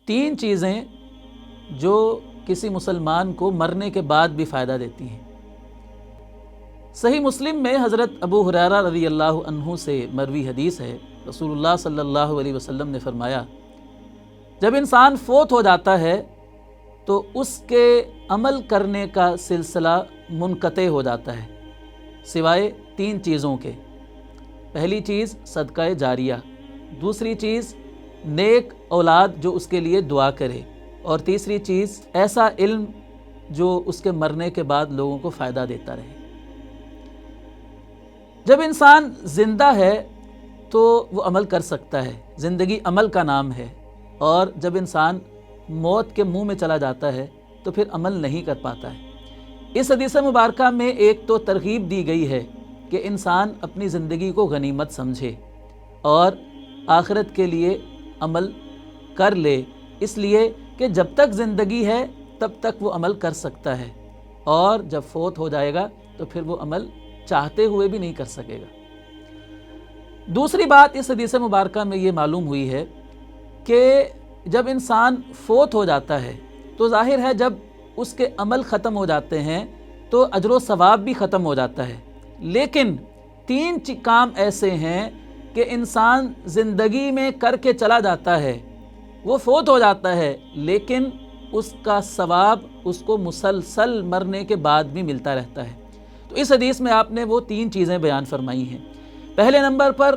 تین چیزیں جو کسی مسلمان کو مرنے کے بعد بھی فائدہ دیتی ہیں۔ صحیح مسلم میں حضرت ابو ہریرہ رضی اللہ عنہ سے مروی حدیث ہے، رسول اللہ صلی اللہ علیہ وسلم نے فرمایا، جب انسان فوت ہو جاتا ہے تو اس کے عمل کرنے کا سلسلہ منقطع ہو جاتا ہے سوائے تین چیزوں کے۔ پہلی چیز صدقہ جاریہ، دوسری چیز نیک اولاد جو اس کے لیے دعا کرے، اور تیسری چیز ایسا علم جو اس کے مرنے کے بعد لوگوں کو فائدہ دیتا رہے۔ جب انسان زندہ ہے تو وہ عمل کر سکتا ہے، زندگی عمل کا نام ہے، اور جب انسان موت کے منہ میں چلا جاتا ہے تو پھر عمل نہیں کر پاتا ہے۔ اس حدیث مبارکہ میں ایک تو ترغیب دی گئی ہے کہ انسان اپنی زندگی کو غنیمت سمجھے اور آخرت کے لیے عمل کر لے، اس لیے کہ جب تک زندگی ہے تب تک وہ عمل کر سکتا ہے، اور جب فوت ہو جائے گا تو پھر وہ عمل چاہتے ہوئے بھی نہیں کر سکے گا۔ دوسری بات اس حدیث مبارکہ میں یہ معلوم ہوئی ہے کہ جب انسان فوت ہو جاتا ہے تو ظاہر ہے جب اس کے عمل ختم ہو جاتے ہیں تو اجر و ثواب بھی ختم ہو جاتا ہے، لیکن تین کام ایسے ہیں کہ انسان زندگی میں کر کے چلا جاتا ہے، وہ فوت ہو جاتا ہے، لیکن اس کا ثواب اس کو مسلسل مرنے کے بعد بھی ملتا رہتا ہے۔ تو اس حدیث میں آپ نے وہ تین چیزیں بیان فرمائی ہیں۔ پہلے نمبر پر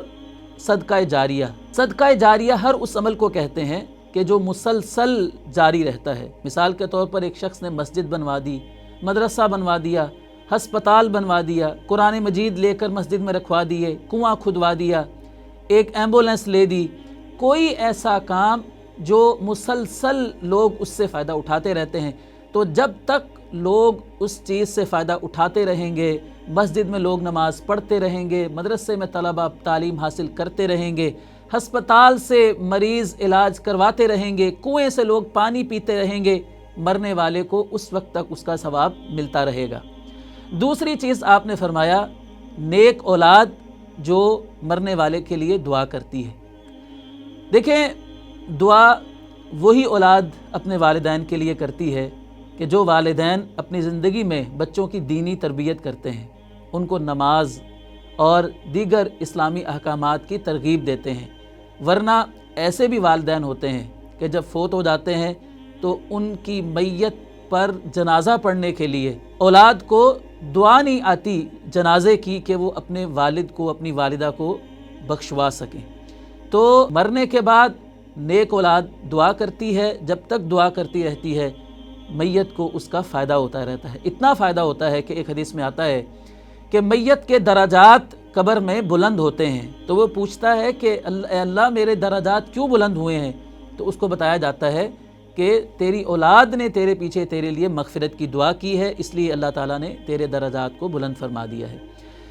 صدقہ جاریہ۔ صدقہ جاریہ ہر اس عمل کو کہتے ہیں کہ جو مسلسل جاری رہتا ہے۔ مثال کے طور پر ایک شخص نے مسجد بنوا دی، مدرسہ بنوا دیا، ہسپتال بنوا دیا، قرآن مجید لے کر مسجد میں رکھوا دیے، کنواں کھدوا دیا، ایک ایمبولینس لے دی، کوئی ایسا کام جو مسلسل لوگ اس سے فائدہ اٹھاتے رہتے ہیں۔ تو جب تک لوگ اس چیز سے فائدہ اٹھاتے رہیں گے، مسجد میں لوگ نماز پڑھتے رہیں گے، مدرسے میں طلبہ تعلیم حاصل کرتے رہیں گے، ہسپتال سے مریض علاج کرواتے رہیں گے، کنویں سے لوگ پانی پیتے رہیں گے، مرنے والے کو اس وقت تک اس کا ثواب ملتا رہے گا۔ دوسری چیز آپ نے فرمایا نیک اولاد جو مرنے والے کے لیے دعا کرتی ہے۔ دیکھیں، دعا وہی اولاد اپنے والدین کے لیے کرتی ہے کہ جو والدین اپنی زندگی میں بچوں کی دینی تربیت کرتے ہیں، ان کو نماز اور دیگر اسلامی احکامات کی ترغیب دیتے ہیں، ورنہ ایسے بھی والدین ہوتے ہیں کہ جب فوت ہو جاتے ہیں تو ان کی میت پر جنازہ پڑھنے کے لیے اولاد کو دعا نہیں آتی جنازے کی کہ وہ اپنے والد کو، اپنی والدہ کو بخشوا سکیں۔ تو مرنے کے بعد نیک اولاد دعا کرتی ہے، جب تک دعا کرتی رہتی ہے میت کو اس کا فائدہ ہوتا رہتا ہے۔ اتنا فائدہ ہوتا ہے کہ ایک حدیث میں آتا ہے کہ میت کے درجات قبر میں بلند ہوتے ہیں، تو وہ پوچھتا ہے کہ اے اللہ میرے درجات کیوں بلند ہوئے ہیں؟ تو اس کو بتایا جاتا ہے کہ تیری اولاد نے تیرے پیچھے تیرے لیے مغفرت کی دعا کی ہے، اس لیے اللہ تعالیٰ نے تیرے درجات کو بلند فرما دیا ہے۔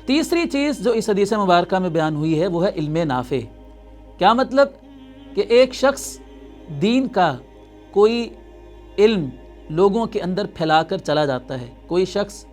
تیسری چیز جو اس حدیث مبارکہ میں بیان ہوئی ہے وہ ہے علم نافع۔ کیا مطلب؟ کہ ایک شخص دین کا کوئی علم لوگوں کے اندر پھیلا کر چلا جاتا ہے، کوئی شخص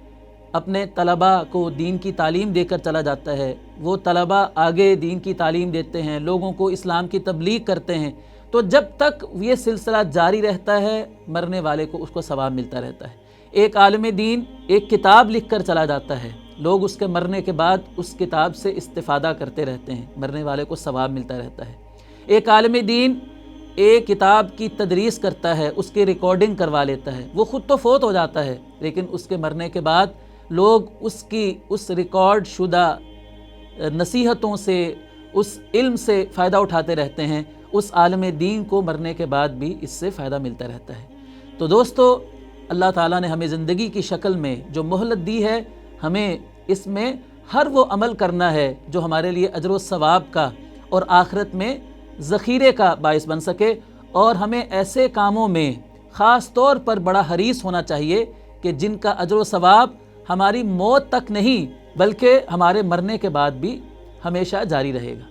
اپنے طلبہ کو دین کی تعلیم دے کر چلا جاتا ہے، وہ طلبہ آگے دین کی تعلیم دیتے ہیں، لوگوں کو اسلام کی تبلیغ کرتے ہیں، تو جب تک یہ سلسلہ جاری رہتا ہے مرنے والے کو اس کو ثواب ملتا رہتا ہے۔ ایک عالم دین ایک کتاب لکھ کر چلا جاتا ہے، لوگ اس کے مرنے کے بعد اس کتاب سے استفادہ کرتے رہتے ہیں، مرنے والے کو ثواب ملتا رہتا ہے۔ ایک عالم دین ایک کتاب کی تدریس کرتا ہے، اس کی ریکارڈنگ کروا لیتا ہے، وہ خود تو فوت ہو جاتا ہے لیکن اس کے مرنے کے بعد لوگ اس ریکارڈ شدہ نصیحتوں سے، اس علم سے فائدہ اٹھاتے رہتے ہیں، اس عالم دین کو مرنے کے بعد بھی اس سے فائدہ ملتا رہتا ہے۔ تو دوستو، اللہ تعالیٰ نے ہمیں زندگی کی شکل میں جو مہلت دی ہے، ہمیں اس میں ہر وہ عمل کرنا ہے جو ہمارے لیے اجر و ثواب کا اور آخرت میں ذخیرے کا باعث بن سکے، اور ہمیں ایسے کاموں میں خاص طور پر بڑا حریص ہونا چاہیے کہ جن کا اجر و ثواب ہماری موت تک نہیں بلکہ ہمارے مرنے کے بعد بھی ہمیشہ جاری رہے گا۔